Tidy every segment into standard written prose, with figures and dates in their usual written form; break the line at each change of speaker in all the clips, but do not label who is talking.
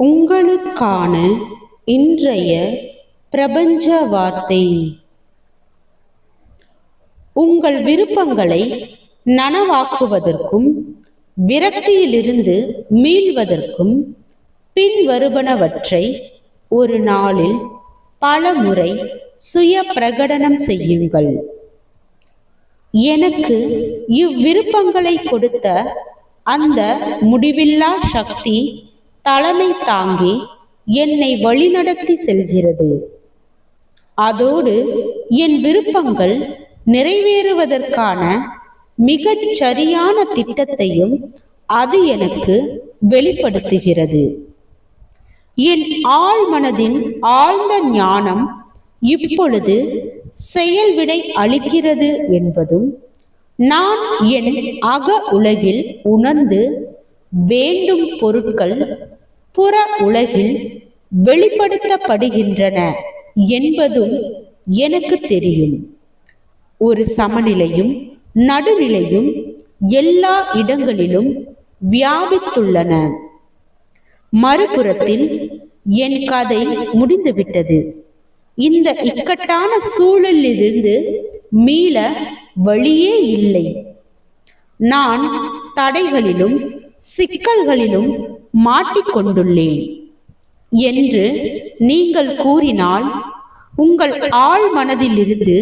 உங்களுக்கான இன்றைய பிரபஞ்ச வார்த்தை. உங்கள் விருப்பங்களை நனவாக்குவதற்கும் விரக்தியிலிருந்து மீள்வதற்கும் பின்வருவனவற்றை ஒரு நாளில் பல முறை சுய பிரகடனம் செய்யுங்கள். எனக்கு இவ்விருப்பங்களை கொடுத்த அந்த முடிவில்லா சக்தி தலைமை தாங்கி என்னை வழிநடத்தி செல்கிறது. அதோடு என் விருப்பங்கள் நிறைவேறுவதற்கான மிகச் சரியான திட்டத்தையும் அது எனக்கு வெளிப்படுத்துகிறது. என் ஆழ்மனதின் ஆழ்ந்த ஞானம் இப்பொழுது செயல்விடை அளிக்கிறது என்பதும் நான் என் அக உலகில் உணர்ந்து வேண்டும் பொருட்கள் புற உலகில் வெளிப்படுத்தப்படுகின்றன என்பதும் எனக்கு தெரியும். ஒரு சமநிலையும் நடுநிலையும் எல்லா இடங்களிலும் வியாபித்துள்ளன. மறுபுறத்தில் என் கதை முடிந்துவிட்டது. இந்த இக்கட்டான சூழலிலிருந்து மீள வழியே இல்லை. நான் தடைகளிலும் சிக்கல்களிலும் மாட்டிக்கொண்டுள்ளேன் என்று நீங்கள் கூறினால் உங்கள் ஆழ் மனதிலிருந்து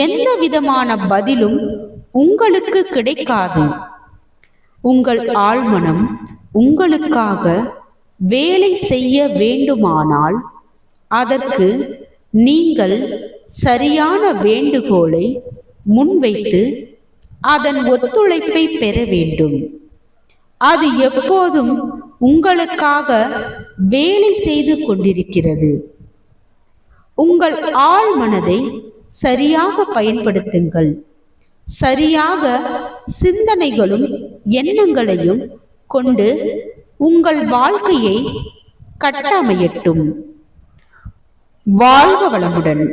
எந்த விதமான பதிலும் உங்களுக்கு கிடைக்காது. உங்கள் ஆழ்மனம் உங்களுக்காக வேலை செய்ய வேண்டுமானால் அதற்கு நீங்கள் சரியான வேண்டுகோளை முன்வைத்து அதன் ஒத்துழைப்பை பெற வேண்டும். அது எப்போதும் உங்களுக்காக வேலை செய்து கொண்டிருக்கிறது. உங்கள் ஆழ் மனதை சரியாக பயன்படுத்துங்கள். சரியாக சிந்தனைகளும் எண்ணங்களையும் கொண்டு உங்கள் வாழ்க்கையை கட்டமையட்டும். வாழ்க வளமுடன்.